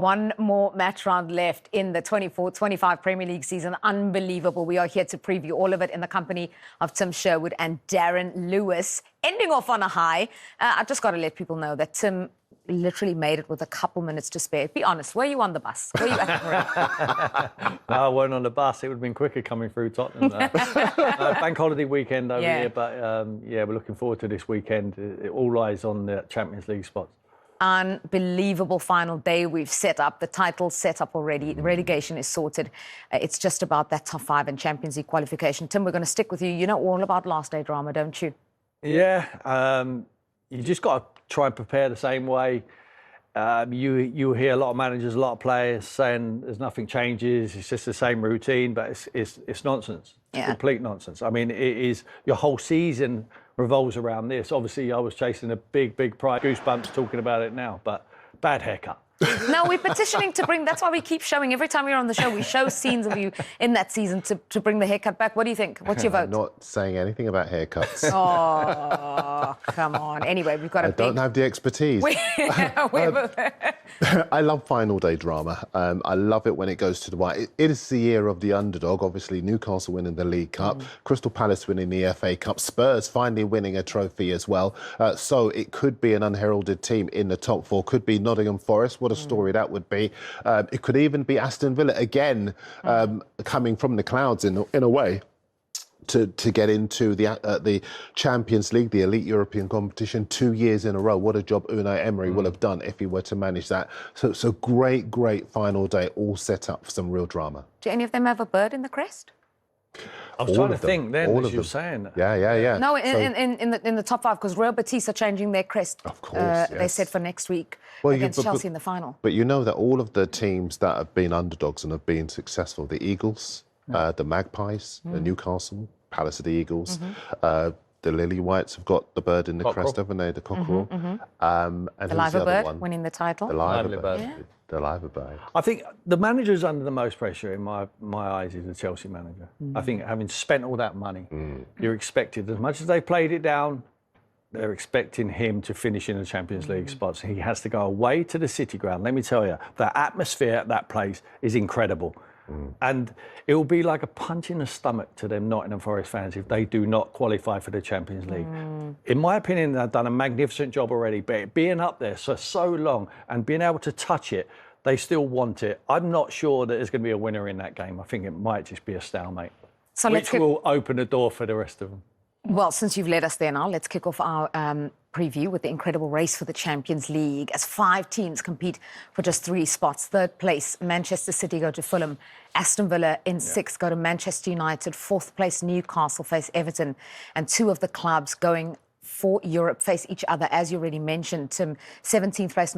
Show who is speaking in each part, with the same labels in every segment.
Speaker 1: one more match round left in the 24-25 Premier League season. Unbelievable. We are here to preview all of it in the company of Tim Sherwood and Darren Lewis. Ending off on a high. I've just got to let people know that Tim literally made it with a couple minutes to spare. Be honest, were you on the bus? Were you at the parade?
Speaker 2: No, I weren't on the bus. It would have been quicker coming through Tottenham. Bank holiday weekend over here, but yeah, we're looking forward to this weekend. It all lies on the Champions League spots.
Speaker 1: Unbelievable final day we've set up. The title's set up already. The relegation is sorted. It's just about that top 5 and Champions League qualification. Tim, we're going to stick with you. You know all about last day drama, don't you?
Speaker 2: Yeah. You just got to try and prepare the same way. You hear a lot of managers, a lot of players saying there's nothing changes. It's just the same routine, but it's nonsense. It's complete nonsense. I mean, it is your whole season revolves around this. Obviously, I was chasing a big prize. Goosebumps talking about it now, but bad haircut.
Speaker 1: No, we're petitioning to bring... That's why we keep showing. Every time we're on the show, we show scenes of you in that season to bring the haircut back. What do you think? What's your vote?
Speaker 3: I'm not saying anything about haircuts.
Speaker 1: Oh, come on. Anyway, we've got
Speaker 3: I don't have the expertise. I love final day drama. I love it when it goes to the wire. It is the year of the underdog. Obviously, Newcastle winning the League Cup, Crystal Palace winning the FA Cup, Spurs finally winning a trophy as well. So it could be an unheralded team in the top 4. Could be Nottingham Forest. What a story that would be. It could even be Aston Villa again, coming from the clouds in a way. To get into the Champions League, the elite European competition, 2 years in a row. What a job Unai Emery will have done if he were to manage that. So great final day, all set up for some real drama.
Speaker 1: Do any of them have a bird in the crest?
Speaker 2: I was trying to think then, as you were saying.
Speaker 3: Yeah.
Speaker 1: No, in the top 5, because Real Betis are changing their crest.
Speaker 3: Of course, yes.
Speaker 1: They said for next week against Chelsea in the final.
Speaker 3: But you know that all of the teams that have been underdogs and have been successful, the Eagles, the Magpies, the Newcastle, Palace of the Eagles, the Lily Whites have got the bird in the crest, haven't they? The cockerel. And
Speaker 1: the Liver Bird winning the title.
Speaker 3: The Liver Bird. Yeah. The Liver Bird.
Speaker 2: I think the manager's under the most pressure in my eyes is the Chelsea manager. I think having spent all that money, you're expected, as much as they played it down, they're expecting him to finish in the Champions League spots. He has to go away to the City Ground. Let me tell you, the atmosphere at that place is incredible. And it will be like a punch in the stomach to them Nottingham Forest fans if they do not qualify for the Champions League. In my opinion, they've done a magnificent job already, but being up there for so long and being able to touch it, they still want it. I'm not sure that there's going to be a winner in that game. I think it might just be a stalemate, which will open the door for the rest of them.
Speaker 1: Well, since you've led us there now, let's kick off our preview with the incredible race for the Champions League as 5 teams compete for just 3 spots. 3rd place, Manchester City go to Fulham. Aston Villa in 6th go to Manchester United. 4th place, Newcastle face Everton. And 2 of the clubs going for Europe face each other, as you already mentioned. 7th place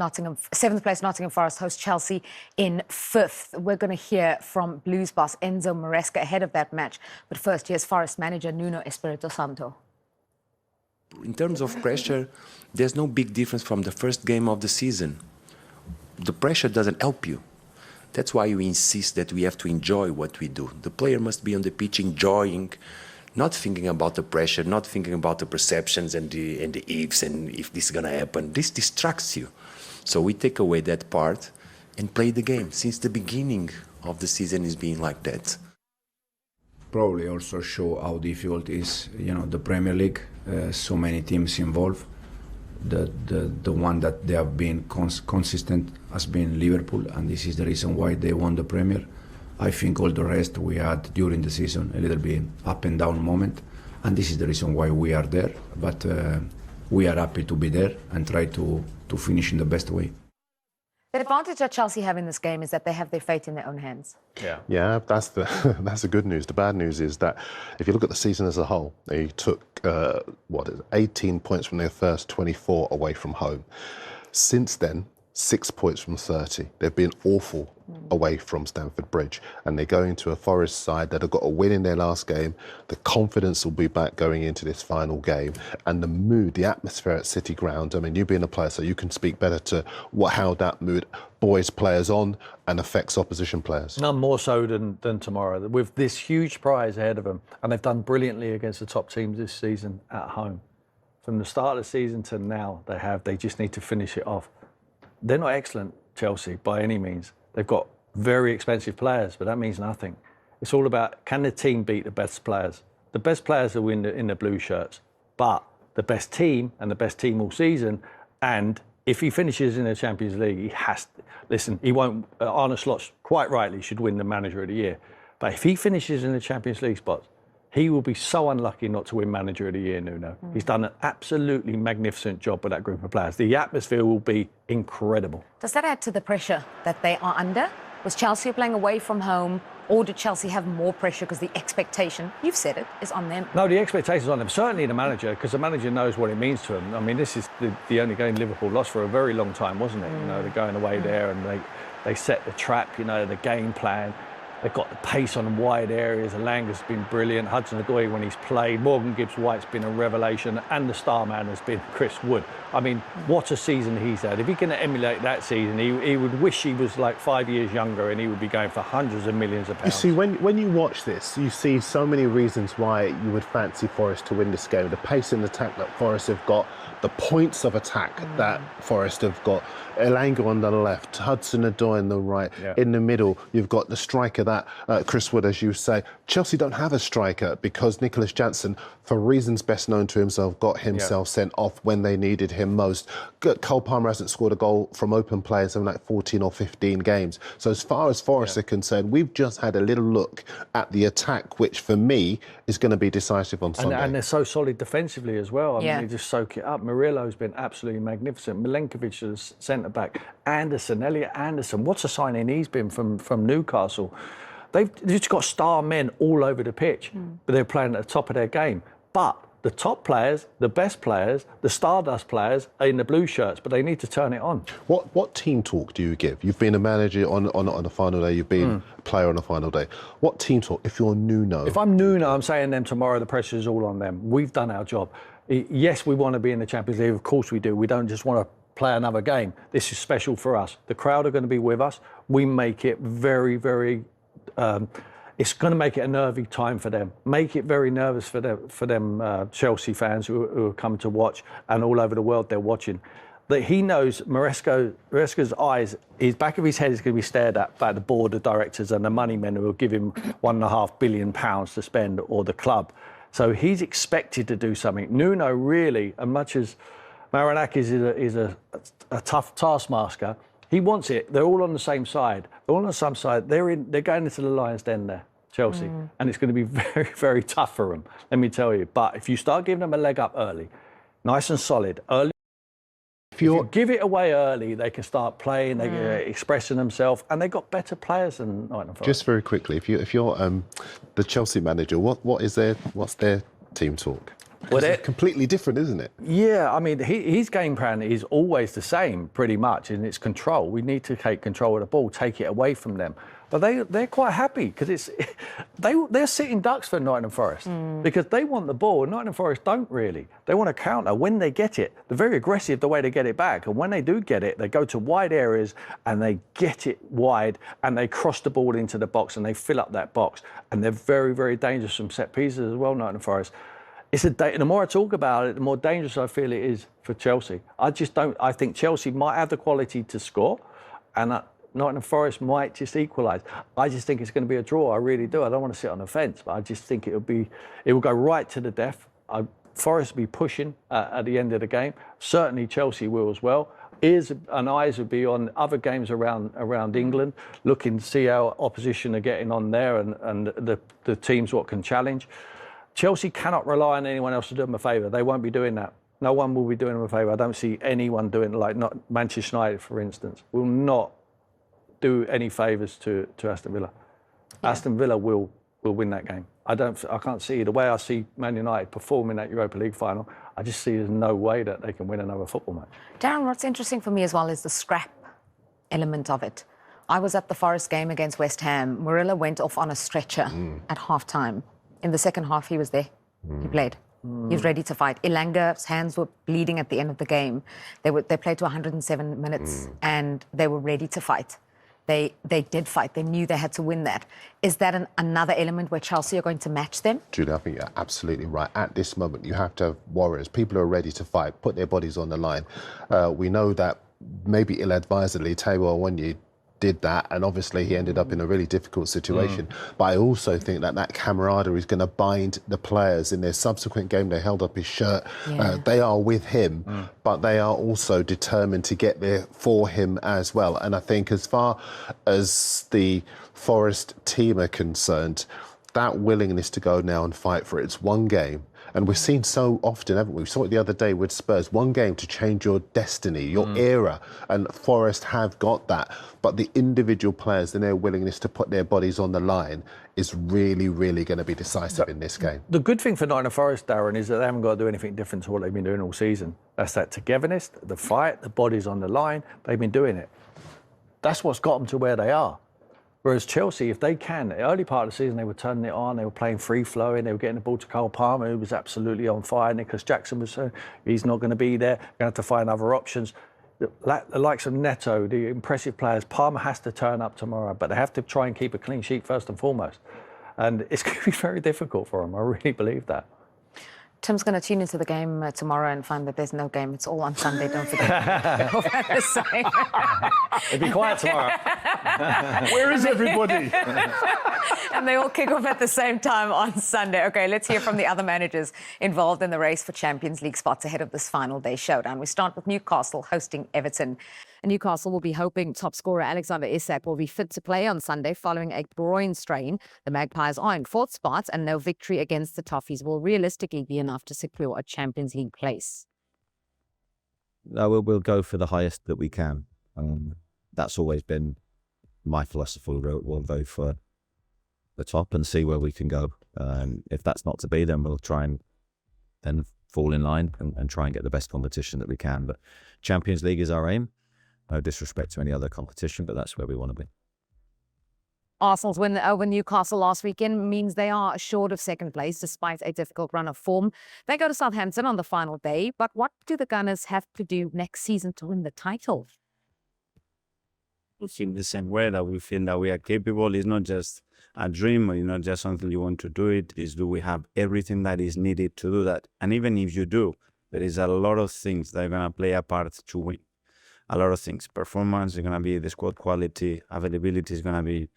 Speaker 1: Nottingham Forest host Chelsea in 5th. We're going to hear from Blues boss Enzo Maresca ahead of that match. But first, here's Forest manager Nuno Espirito Santo.
Speaker 4: In terms of pressure, there's no big difference from the first game of the season. The pressure doesn't help you. That's why we insist that we have to enjoy what we do. The player must be on the pitch enjoying, not thinking about the pressure, not thinking about the perceptions and the ifs and if this is going to happen. This distracts you. So we take away that part and play the game. Since the beginning of the season is being like that.
Speaker 5: Probably also show how difficult is, the Premier League. So many teams involved. The one that they have been consistent has been Liverpool, and this is the reason why they won the Premier. I think all the rest we had during the season a little bit up and down moment, and this is the reason why we are there. But we are happy to be there and try to finish in the best way.
Speaker 1: The advantage that Chelsea have in this game is that they have their fate in their own hands.
Speaker 3: Yeah, that's the good news. The bad news is that if you look at the season as a whole, they took 18 points from their first 24 away from home. Since then, 6 points from 30. They've been awful away from Stamford Bridge, and they go into a Forest side that have got a win in their last game. The confidence will be back going into this final game, and the mood, the atmosphere at City Ground. I mean, you being a player, so you can speak better to how that mood buoys players on and affects opposition players.
Speaker 2: None more so than tomorrow, with this huge prize ahead of them, and they've done brilliantly against the top teams this season at home. From the start of the season to now, they just need to finish it off. They're not excellent. Chelsea, by any means. They've got very expensive players, but that means nothing. It's all about, can the team beat the best players? The best players will win in the blue shirts, but the best team and the best team all season, and if he finishes in the Champions League, he has to, listen, he won't, Arne Slot quite rightly should win the Manager of the Year. But if he finishes in the Champions League spots, he will be so unlucky not to win Manager of the Year, Nuno. He's done an absolutely magnificent job with that group of players. The atmosphere will be incredible.
Speaker 1: Does that add to the pressure that they are under? Was Chelsea playing away from home, or did Chelsea have more pressure because the expectation, you've said it, is on them?
Speaker 2: No, the expectation's on them. Certainly the manager, because the manager knows what it means to him. I mean, this is the only game Liverpool lost for a very long time, wasn't it? You know, they're going away there and they set the trap, you know, the game plan. They've got the pace on wide areas. Elanga's been brilliant. Hudson-Odoi, when he's played. Morgan Gibbs-White's been a revelation. And the star man has been Chris Wood. I mean, what a season he's had. If he can emulate that season, he would wish he was like 5 years younger and he would be going for hundreds of millions of pounds.
Speaker 3: You see, when you watch this, you see so many reasons why you would fancy Forest to win this game. The pace and attack that Forest have got, the points of attack that Forest have got. Elanga on the left, Hudson-Odoi on the right.
Speaker 2: Yeah.
Speaker 3: In the middle, you've got the striker that Chris Wood, as you say. Chelsea don't have a striker because Nicholas Jackson, for reasons best known to himself, got himself sent off when they needed him most. Cole Palmer hasn't scored a goal from open players in like 14 or 15 games. So as far as Forest are concerned, we've just had a little look at the attack, which for me is going to be decisive on Sunday.
Speaker 2: And they're so solid defensively as well. I mean, they just soak it up. Murillo's been absolutely magnificent. Milenkovic is centre-back. Anderson, Elliot Anderson, what a signing he's been from Newcastle. They've just got star men all over the pitch, but they're playing at the top of their game. But the top players, the best players, the Stardust players are in the blue shirts, but they need to turn it on.
Speaker 3: What team talk do you give? You've been a manager on a final day, you've been a player on a final day. What team talk, if you're Nuno?
Speaker 2: If I'm Nuno, I'm saying them tomorrow, the pressure is all on them. We've done our job. Yes, we want to be in the Champions League, of course we do. We don't just want to play another game. This is special for us. The crowd are going to be with us. We make it very, very... it's going to make it a nervy time for them. Make it very nervous for them Chelsea fans who are coming to watch, and all over the world they're watching. That he knows Maresca's eyes, his back of his head is going to be stared at by the board of directors and the money men who will give him £1.5 billion to spend, or the club. So he's expected to do something. Nuno really, as much as Marinakis is a tough taskmaster, he wants it. They're all on the same side. They're all on the same side. They're going into the Lions' Den there, Chelsea, and it's going to be very, very tough for them. Let me tell you. But if you start giving them a leg up early, nice and solid, early. If you give it away early, they can start playing, they can expressing themselves, and they've got better players than Nottingham Forest.
Speaker 3: Just very quickly, if you're the Chelsea manager, what's their team talk? Well, it's completely different, isn't it?
Speaker 2: Yeah, I mean, his game plan is always the same, pretty much, and it's control. We need to take control of the ball, take it away from them. But they're quite happy because they're sitting ducks for Nottingham Forest because they want the ball, and Nottingham Forest don't really. They want to counter when they get it. They're very aggressive the way they get it back, and when they do get it, they go to wide areas and they get it wide and they cross the ball into the box and they fill up that box, and they're very, very dangerous from set pieces as well, Nottingham Forest. The more I talk about it, the more dangerous I feel it is for Chelsea. I think Chelsea might have the quality to score, and Nottingham Forest might just equalise. I just think it's going to be a draw. I really do. I don't want to sit on the fence, but I just think it will go right to the death. Forest will be pushing at the end of the game. Certainly Chelsea will as well. Ears and eyes will be on other games around England, looking to see how opposition are getting on there and the teams what can challenge. Chelsea cannot rely on anyone else to do them a favour. They won't be doing that. No one will be doing them a favour. I don't see anyone doing it, like not Manchester United, for instance, will not do any favours to Aston Villa. Yeah. Aston Villa will win that game. I can't see the way I see Man United performing that Europa League final. I just see there's no way that they can win another football match.
Speaker 1: Darren, what's interesting for me as well is the scrap element of it. I was at the Forest game against West Ham. Murillo went off on a stretcher at half-time. In the second half, he was there. He played. He was ready to fight. Ilanga's hands were bleeding at the end of the game. They played to 107 minutes, and they were ready to fight. They did fight. They knew they had to win that. Is that another element where Chelsea are going to match them?
Speaker 3: Julia, I think you're absolutely right. At this moment, you have to have warriors. People who are ready to fight, put their bodies on the line. We know that maybe ill-advisedly, Taiwo Awoniyi did that, and obviously he ended up in a really difficult situation. But I also think that camaraderie is going to bind the players. In their subsequent game, they held up his shirt. They are with him, but they are also determined to get there for him as well. And I think as far as the Forest team are concerned, that willingness to go now and fight for it. It's one game. And we've seen so often, haven't we? We saw it the other day with Spurs. One game to change your destiny, your era. And Forest have got that. But the individual players and their willingness to put their bodies on the line is really, really going to be decisive in this game.
Speaker 2: The good thing for Nottingham Forest, Darren, is that they haven't got to do anything different to what they've been doing all season. That's that togetherness, the fight, the bodies on the line. They've been doing it. That's what's got them to where they are. Whereas Chelsea, if they can, the early part of the season, they were turning it on, they were playing free-flowing, they were getting the ball to Cole Palmer, who was absolutely on fire. Nicholas Jackson was he's not going to be there, going to have to find other options. The likes of Neto, the impressive players, Palmer has to turn up tomorrow, but they have to try and keep a clean sheet first and foremost. And it's going to be very difficult for them, I really believe that.
Speaker 1: Tim's going to tune into the game tomorrow and find that there's no game. It's all on Sunday, don't forget.
Speaker 2: It'll be quiet tomorrow.
Speaker 3: Where is everybody?
Speaker 1: And they all kick off at the same time on Sunday. OK, let's hear from the other managers involved in the race for Champions League spots ahead of this final day showdown. We start with Newcastle hosting Everton. And Newcastle will be hoping top scorer Alexander Isak will be fit to play on Sunday following a groin strain. The Magpies are in fourth spot, and no victory against the Toffees will realistically be enough to secure a Champions League place.
Speaker 6: We'll go for the highest that we can. That's always been my philosophy. We'll go for the top and see where we can go. If that's not to be, then we'll try and then fall in line and try and get the best competition that we can. But Champions League is our aim. No disrespect to any other competition, but that's where we want to be.
Speaker 1: Arsenal's win over Newcastle last weekend means they are assured of second place despite a difficult run of form. They go to Southampton on the final day, but what do the Gunners have to do next season to win the title?
Speaker 7: We feel the same way, that we feel that we are capable. It's not just a dream, or not just something you want to do. Do we have everything that is needed to do that? And even if you do, there is a lot of things that are going to play a part to win. A lot of things. Performance is going to be the squad quality. Availability is going to be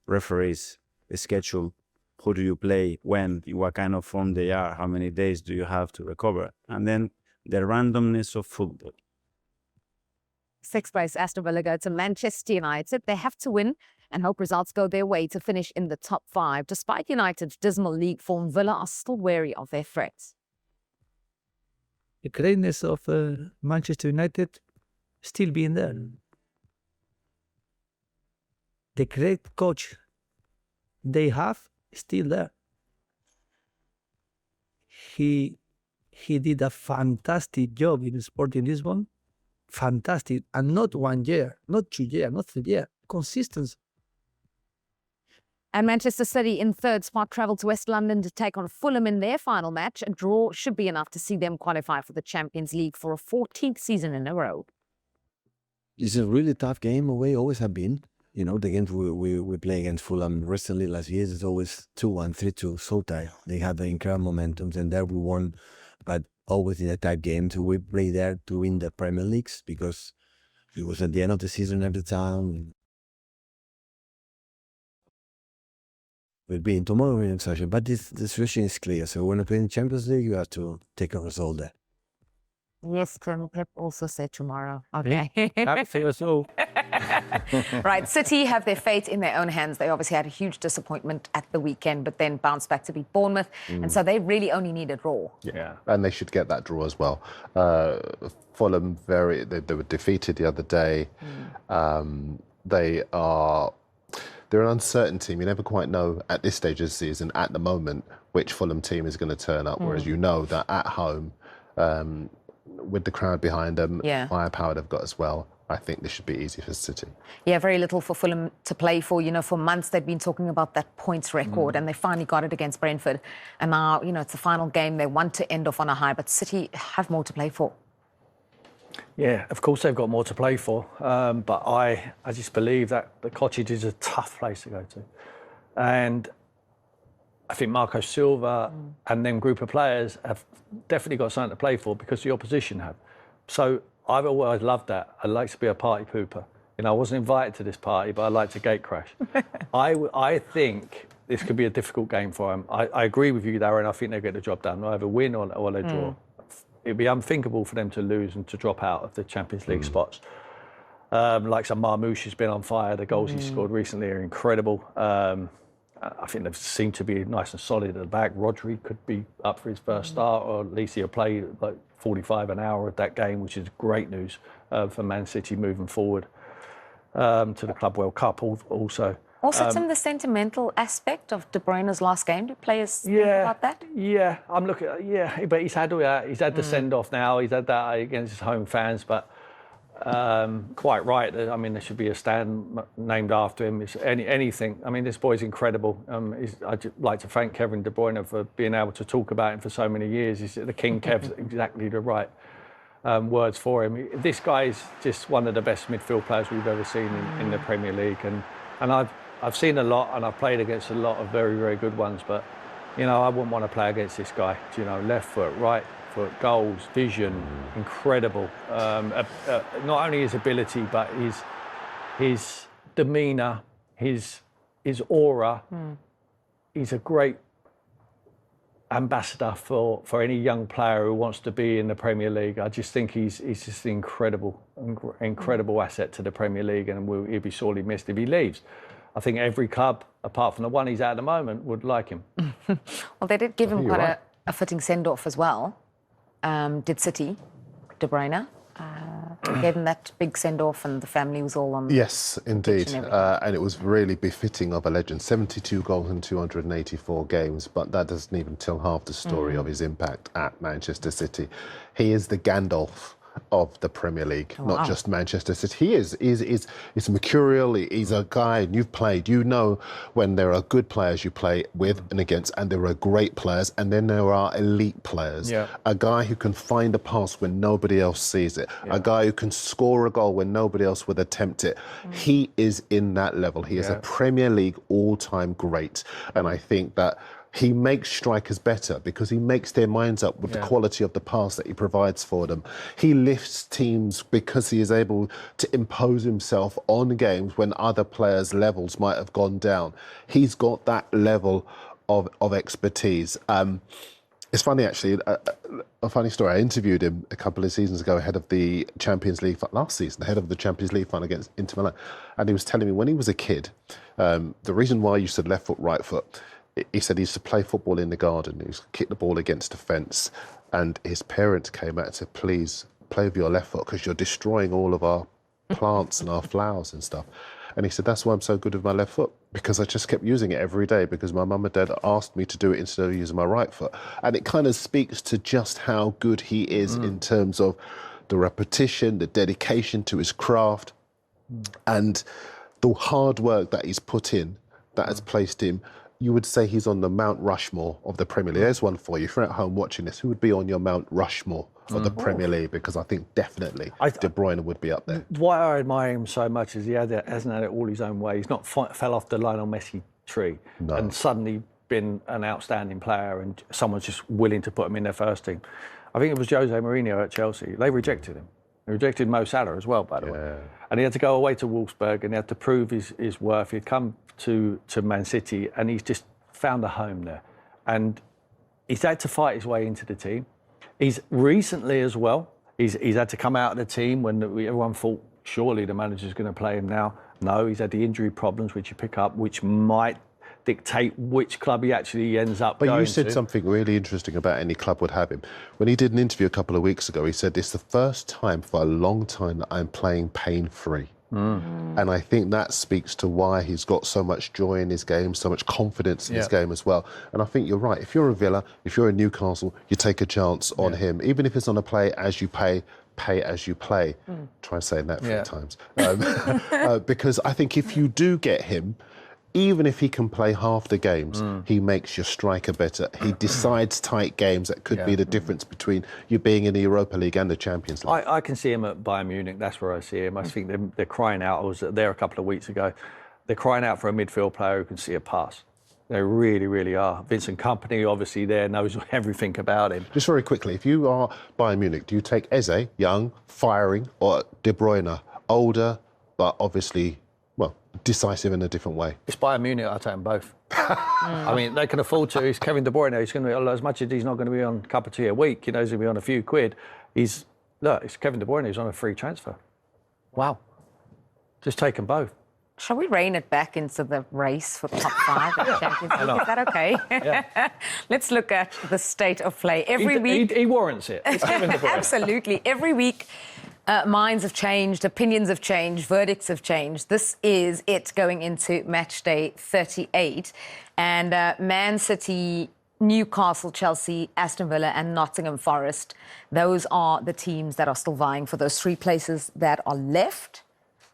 Speaker 7: referees, the schedule. Who do you play? When? What kind of form they are? How many days do you have to recover? And then the randomness of football.
Speaker 1: Sixth place, Aston Villa go to Manchester United. They have to win and hope results go their way to finish in the top 5. Despite United's dismal league form, Villa are still wary of their threats.
Speaker 8: The greatness of Manchester United still being there. The great coach they have still there. He did a fantastic job in Sporting Lisbon. Fantastic. And not 1 year, not 2 years, not 3 years. Consistency.
Speaker 1: And Manchester City in third spot travel to West London to take on Fulham in their final match. A draw should be enough to see them qualify for the Champions League for a 14th season in a row.
Speaker 9: It's a really tough game away, always have been. You know, the games we play against Fulham recently last year, it's always 2-1, 3-2, so tight. They have the incredible momentum, and there we won. But always in a tight game, so we play there to win the Premier Leagues because it was at the end of the season every time. We'll be in tomorrow in session, but the situation is clear. So when we play in the Champions League, you have to take a result there.
Speaker 1: Yes, Colonel Pep also said tomorrow. Okay.
Speaker 8: So.
Speaker 1: Right, City have their fate in their own hands. They obviously had a huge disappointment at the weekend, but then bounced back to beat Bournemouth. And so they really only need a draw.
Speaker 3: Yeah, and they should get that draw as well. Fulham, they were defeated the other day. They're an uncertain team. You never quite know at this stage of the season, at the moment, which Fulham team is going to turn up. Whereas you know that at home, with the crowd behind them, firepower they've got as well, I think this should be easy for City. Yeah,
Speaker 1: very little for Fulham to play for. You know, for months they've been talking about that points record and they finally got it against Brentford. And now, you know, it's the final game. They want to end off on a high, but City have more to play for.
Speaker 2: Yeah, of course they've got more to play for. But I just believe that the Cottage is a tough place to go to. And I think Marco Silva and them group of players have definitely got something to play for because the opposition have. So I've always loved that. I like to be a party pooper. You know, I wasn't invited to this party, but I like to gate crash. I think this could be a difficult game for them. I agree with you, Darren. I think they'll get the job done. Either win or they draw. It'd be unthinkable for them to lose and to drop out of the Champions League spots. Like some Marmouche has been on fire. The goals he scored recently are incredible. I think they seem to be nice and solid at the back. Rodri could be up for his first start, or at least he'll play like 45 an hour of that game, which is great news for Man City moving forward to the Club World Cup also.
Speaker 1: Also, Tim, the sentimental aspect of De Bruyne's last game. Do players think about that?
Speaker 2: Yeah, I'm looking. Yeah, but he's had all that. He's had the send off now. He's had that against his home fans. But quite right. I mean, there should be a stand named after him. It's anything. I mean, this boy's incredible. I'd like to thank Kevin De Bruyne for being able to talk about him for so many years. He's the King Kev's exactly the right words for him. This guy's just one of the best midfield players we've ever seen in the Premier League, and I've seen a lot, and I've played against a lot of very, very good ones, but, you know, I wouldn't want to play against this guy. You know, left foot, right foot, goals, vision, incredible. Not only his ability, but his demeanour, his aura. He's a great ambassador for any young player who wants to be in the Premier League. I just think he's just an incredible asset to the Premier League, and he'll be sorely missed if he leaves. I think every club, apart from the one he's at the moment, would like him.
Speaker 1: Well, they did give him quite a fitting send-off as well. Did City, De Bruyne. Gave him that big send-off, and the family was all on.
Speaker 3: Yes, indeed. And it was really befitting of a legend. 72 goals in 284 games, but that doesn't even tell half the story of his impact at Manchester City. He is the Gandalf of the Premier League, not just Manchester City. He is. He's mercurial. He's a guy, and you've played. You know when there are good players you play with and against, and there are great players, and then there are elite players. Yeah. A guy who can find a pass when nobody else sees it. Yeah. A guy who can score a goal when nobody else would attempt it. He is in that level. He is a Premier League all-time great, and I think that he makes strikers better because he makes their minds up with the quality of the pass that he provides for them. He lifts teams because he is able to impose himself on games when other players' levels might have gone down. He's got that level of expertise. It's funny, actually, a funny story. I interviewed him a couple of seasons ago ahead of the Champions League, last season, ahead of the Champions League final against Inter Milan. And he was telling me when he was a kid, the reason why you said left foot, right foot, he said he used to play football in the garden. He used to kick the ball against the fence, and his parents came out and said, "Please play with your left foot because you're destroying all of our plants and our flowers and stuff." And he said, "That's why I'm so good with my left foot, because I just kept using it every day because my mum and dad asked me to do it instead of using my right foot." And it kind of speaks to just how good he is in terms of the repetition, the dedication to his craft, and the hard work that he's put in that has placed him. You would say he's on the Mount Rushmore of the Premier League. There's one for you. If you're at home watching this, who would be on your Mount Rushmore of the Premier League? Because I think definitely De Bruyne would be up there.
Speaker 2: Why I admire him so much is he hasn't had it all his own way. He's not fell off the Lionel Messi tree and suddenly been an outstanding player and someone's just willing to put him in their first team. I think it was Jose Mourinho at Chelsea. They rejected him. They rejected Mo Salah as well, by the way. And he had to go away to Wolfsburg and he had to prove his worth. He'd come to Man City and he's just found a home there. And he's had to fight his way into the team. He's recently as well, he's had to come out of the team when everyone thought surely the manager's going to play him now. No, he's had the injury problems which you pick up, which might dictate which club he actually ends up going to.
Speaker 3: But you said something really interesting about any club would have him. When he did an interview a couple of weeks ago, he said, "It's the first time for a long time that I'm playing pain-free." And I think that speaks to why he's got so much joy in his game, so much confidence in his game as well. And I think you're right. If you're a Villa, if you're a Newcastle, you take a chance on him. Even if it's on a play as you pay as you play. Try and say that 3 times. Because I think if you do get him, even if he can play half the games, he makes your striker better. He decides tight games that could be the difference between you being in the Europa League and the Champions League.
Speaker 2: I can see him at Bayern Munich. That's where I see him. I think they're crying out. I was there a couple of weeks ago. They're crying out for a midfield player who can see a pass. They really, really are. Vincent Kompany, obviously, there knows everything about him.
Speaker 3: Just very quickly, if you are Bayern Munich, do you take Eze, young, firing, or De Bruyne, older, but obviously, well, decisive in a different way?
Speaker 2: It's Bayern Munich, I'll take them both. I mean, they can afford to. He's Kevin De Bruyne. He's going to be, as much as he's not going to be on a cup of tea a week, you know, he's going to be on a few quid. It's Kevin De Bruyne who's on a free transfer. Wow. Just take them both.
Speaker 1: Shall we rein it back into the race for top 5 in the Champions League? Is that okay?
Speaker 2: Yeah.
Speaker 1: Let's look at the state of play. Every week...
Speaker 2: He warrants it. It's Kevin De Bruyne.
Speaker 1: Absolutely. Every week, minds have changed, opinions have changed, verdicts have changed. This is it going into match day 38. And Man City, Newcastle, Chelsea, Aston Villa and Nottingham Forest, those are the teams that are still vying for those 3 places that are left.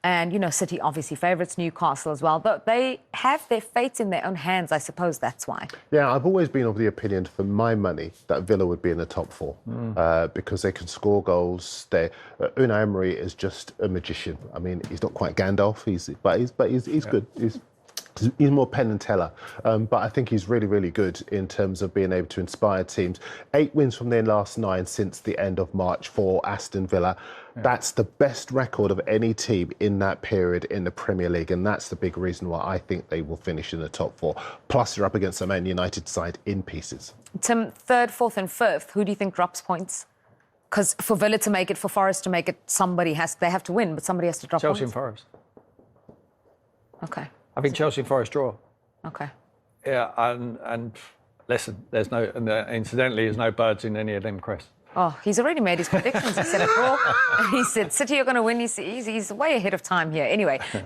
Speaker 1: And, you know, City obviously favourites, Newcastle as well. But they have their fate in their own hands, I suppose that's why.
Speaker 3: Yeah, I've always been of the opinion, for my money, that Villa would be in the top 4 because they can score goals. Unai Emery is just a magician. I mean, he's not quite Gandalf, but he's good. He's more Penn and Teller, but I think he's really, really good in terms of being able to inspire teams. 8 wins from their last 9 since the end of March for Aston Villa. Yeah. That's the best record of any team in that period in the Premier League, and that's the big reason why I think they will finish in the top 4. Plus, you're up against a Man United side in pieces.
Speaker 1: Tim, 3rd, 4th and 5th, who do you think drops points? Because for Villa to make it, for Forest to make it, they have to win, but somebody has to drop
Speaker 2: Chelsea
Speaker 1: points.
Speaker 2: and Forest.
Speaker 1: Okay.
Speaker 2: I think Chelsea and Forest draw.
Speaker 1: Okay.
Speaker 2: Yeah, and listen, incidentally, there's no birds in any of them crests.
Speaker 1: Oh, he's already made his predictions. He said a draw. He said City are going to win. He's way ahead of time here. Anyway.